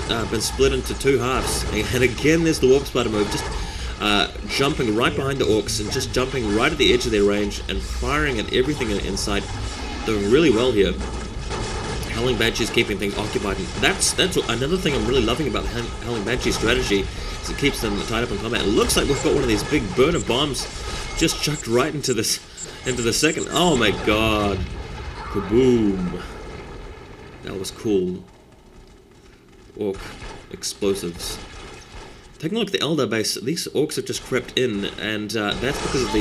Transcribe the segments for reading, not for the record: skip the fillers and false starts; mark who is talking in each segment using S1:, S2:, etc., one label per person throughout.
S1: been split into two halves, and again there's the warp spider move, just jumping right behind the orcs and just jumping right at the edge of their range and firing at everything in sight. Doing really well here. Howling Banshee's keeping things occupied, and that's another thing I'm really loving about the Howling Banshee strategy, is it keeps them tied up in combat. It looks like we've got one of these big burner bombs just chucked right into the second. Oh my god. Kaboom. That was cool. Orc explosives. Taking a look at the Eldar base, these orcs have just crept in, and that's because of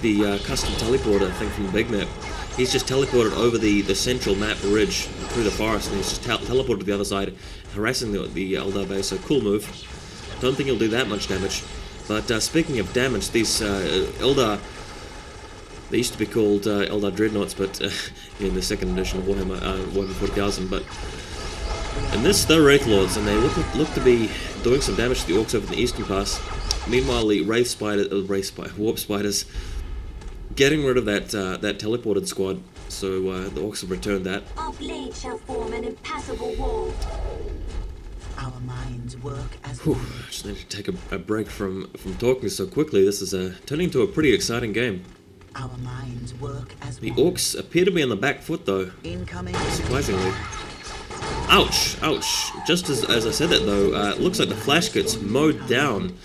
S1: the custom teleporter thing from the big map. He's just teleported over the central map ridge through the forest, and he's just teleported to the other side, harassing the Eldar base. So cool move. Don't think he'll do that much damage. But speaking of damage, these Eldar, they used to be called Eldar Dreadnoughts, but in the second edition of Warhammer 40,000. But in this, they're Wraith Lords, and they look to be doing some damage to the orcs over in the eastern pass. Meanwhile, the Warp Spiders, getting rid of that teleported squad, so the orcs have returned that.
S2: Our blade shall form an impassable wall. Our minds work as
S1: just need to take a break from talking so quickly. This is turning into a pretty exciting game.
S2: Our minds work as
S1: the orcs appear to be on the back foot, though.
S2: Incoming.
S1: Surprisingly. Ouch! Ouch! Just as I said that, though, it looks like the Flash gets mowed down.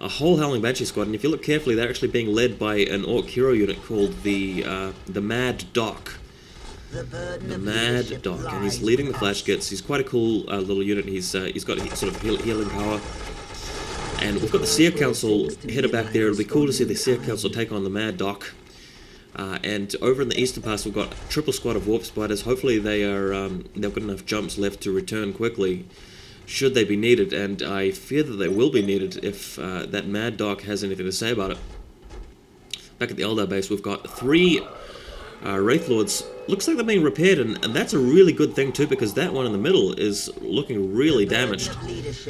S1: A whole Howling Banshee squad, and if you look carefully, they're actually being led by an Orc hero unit called the Mad Doc. The Mad Doc, and he's leading the Flash Gits. He's quite a cool little unit. He's got sort of healing power. And we've got the Seer Council headed back there. It'll be cool to see the Seer Council take on the Mad Doc. And over in the Eastern Pass, we've got a triple squad of Warp Spiders. Hopefully they've got enough jumps left to return quickly, should they be needed, and I fear that they will be needed if that Mad Doc has anything to say about it. Back at the Eldar base, we've got 3 Wraith Lords. Looks like they're being repaired, and that's a really good thing too, because that one in the middle is looking really damaged.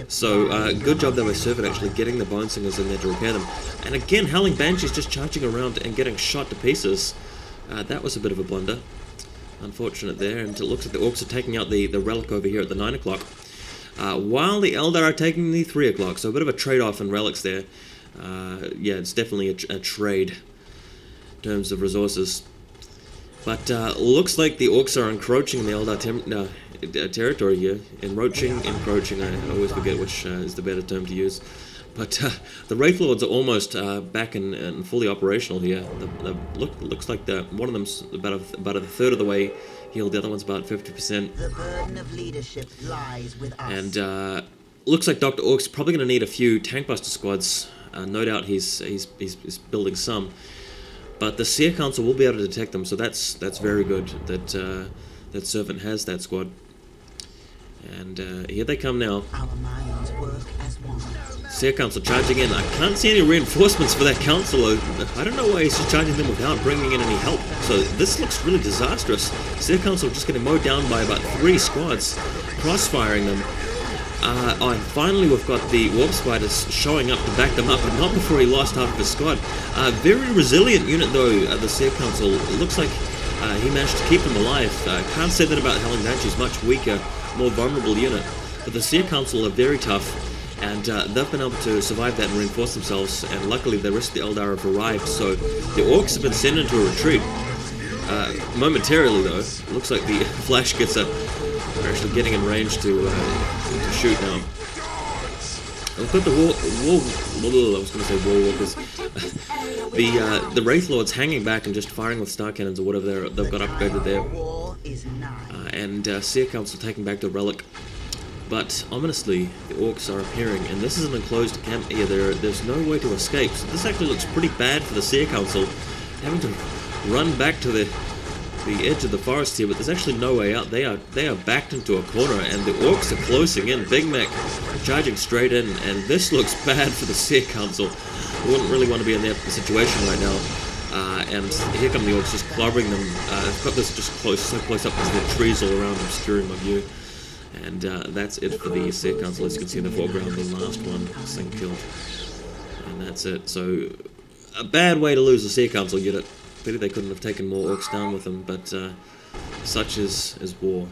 S1: So good job there by Servant actually getting the Bone Singers in there to repair them. And again, Howling Banshee's just charging around and getting shot to pieces. That was a bit of a blunder. Unfortunate there, and it looks like the orcs are taking out the relic over here at the 9 o'clock. While the Eldar are taking the 3 o'clock, so a bit of a trade-off in relics there. Yeah, it's definitely a trade in terms of resources. But looks like the orcs are encroaching in the Eldar territory here. Encroaching, I always forget which is the better term to use. But the Wraith Lords are almost back and fully operational here. Looks like one of them's about a third of the way healed, the other one's about 50%.
S2: The burden of leadership lies with us.
S1: And looks like Dr. Orc's probably going to need a few Tankbuster squads. No doubt he's building some. But the Seer Council will be able to detect them, so that's very good that that Servant has that squad. And here they come now.
S2: Our minds work as one.
S1: Seer Council charging in. I can't see any reinforcements for that council. I don't know why he's just charging them without bringing in any help. So this looks really disastrous. Seer Council just getting mowed down by about 3 squads, crossfiring them. And finally we've got the Warp Spiders showing up to back them up, but not before he lost half of his squad. Very resilient unit though, the Seer Council. It looks like he managed to keep them alive. Can't say that about Howling Banshee's much weaker, more vulnerable unit. But the Seer Council are very tough, and they've been able to survive that and reinforce themselves, and luckily the rest of the Eldar have arrived, so the orcs have been sent into a retreat. Momentarily though, it looks like the Flash Gits are actually getting in range to shoot now. We've got the I was going to say War Walkers. The Wraith Lords hanging back and just firing with Star Cannons or whatever they've got upgraded there. And Seer Council taking back the relic. But ominously, the orcs are appearing, and this is an enclosed camp here. There's no way to escape. So this actually looks pretty bad for the Seer Council, having to run back to the edge of the forest here, but there's actually no way out. They are backed into a corner, and the orcs are closing in. Big Mac charging straight in, and this looks bad for the Seer Council. We wouldn't really want to be in that situation right now. And here come the orcs just clobbering them. I've got this just so close up because there are trees all around obscuring my view. And that's it for the Seer Council. As you can see in the foreground, the last one, this thing killed. And that's it. So, a bad way to lose the Seer Council unit. Pity they couldn't have taken more orcs down with them, but such is war.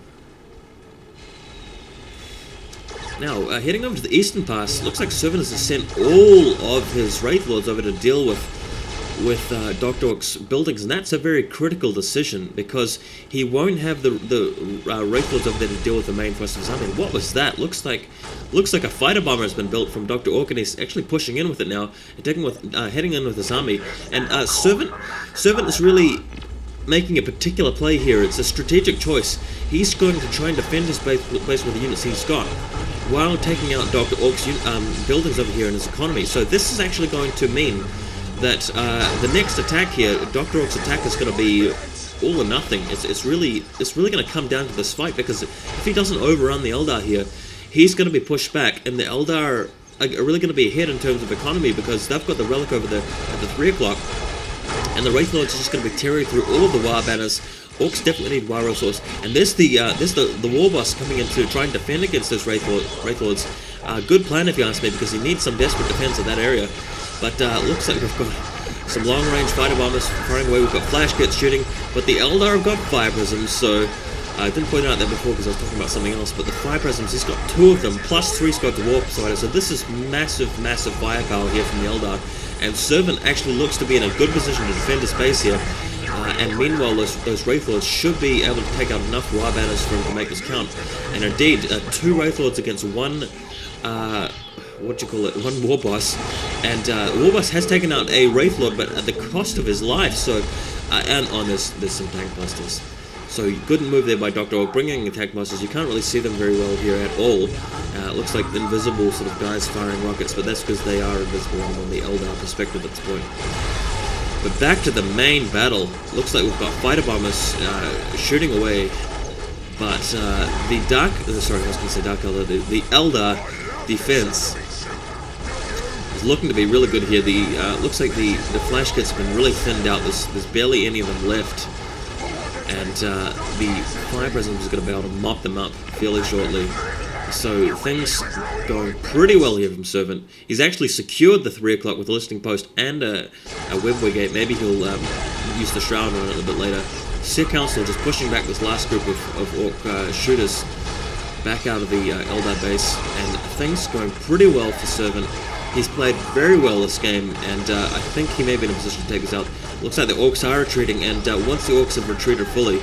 S1: Now, heading over to the eastern pass, looks like Servant has sent all of his Wraith Lords over to deal with Dr. Orc's buildings, and that's a very critical decision because he won't have the Wraith Lords over there to deal with the main thrust of his army. What was that? Looks like a fighter bomber has been built from Dr. Orc, and he's actually pushing in with it now, heading in with his army. And Servant is really making a particular play here. It's a strategic choice. He's going to try and defend his base with the units he's got, while taking out Dr. Orc's buildings over here in his economy. So this is actually going to mean that the next attack here, Dr. Orc's attack, is going to be all or nothing. It's really going to come down to this fight, because if he doesn't overrun the Eldar here, he's going to be pushed back, and the Eldar are really going to be ahead in terms of economy, because they've got the relic over there at the 3 o'clock, and the Wraith Lords are just going to be tearing through all of the War banners. Orcs definitely need War resource, and there's the War Boss coming in to try and defend against those Wraith Lords. Good plan if you ask me, because he needs some desperate defense of that area. But looks like we've got some long-range fighter bombers firing away. We've got flash kits shooting, but the Eldar have got fire prisms. So I didn't point out that before because I was talking about something else. But the fire prisms, he's got 2 of them plus 3 squads of warp fighters. So this is massive firepower here from the Eldar. And Servant actually looks to be in a good position to defend his base here. And meanwhile, those Wraith Lords should be able to take out enough War banners for him to make this count. And indeed, 2 Wraith Lords against 1. One War Boss, and War Boss has taken out a Wraith Lord, but at the cost of his life. So, and there's some tank busters. So good move there by Dr. Orc, bringing attack busters. You can't really see them very well here at all. It looks like invisible sort of guys firing rockets, but that's because they are invisible on the Eldar perspective at this point. But back to the main battle. Looks like we've got fighter bombers shooting away, but the Eldar defense is looking to be really good here. Looks like the flash kits have been really thinned out. There's barely any of them left, and the fire prism is going to be able to mop them up fairly shortly. So things going pretty well here from Servant. He's actually secured the 3 o'clock with a listing post and a webway gate. Maybe he'll use the shroud on it a little bit later. Seer Council just pushing back this last group of Orc shooters back out of the Eldar base, and things going pretty well for Servant. He's played very well this game, and I think he may be in a position to take this out. Looks like the Orcs are retreating, and once the Orcs have retreated fully,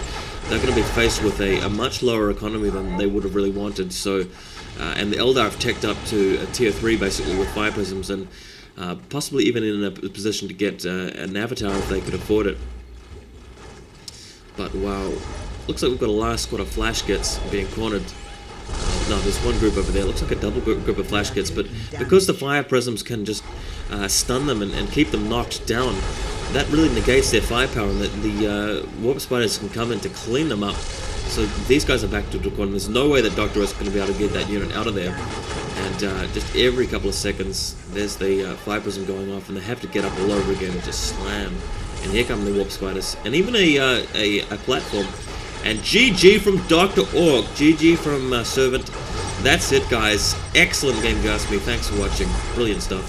S1: they're going to be faced with a much lower economy than they would have really wanted. So, and the Eldar have teched up to a tier 3 basically with fire prisms, and possibly even in a position to get an avatar if they could afford it. But wow, looks like we've got a last squad of flash kits being cornered. No, there's one group over there. Looks like a double group of flash kits, but because the fire prisms can just stun them and keep them knocked down, that really negates their firepower, and the warp spiders can come in to clean them up. So these guys are back to the corner. There's no way that Dr. is going to be able to get that unit out of there. And just every couple of seconds, there's the fire prism going off, and they have to get up all over again and just slam. And here come the warp spiders, and even a platform. And GG from Dr. Orc, GG from Servant. That's it, guys. Excellent game, if you ask me. Thanks for watching. Brilliant stuff.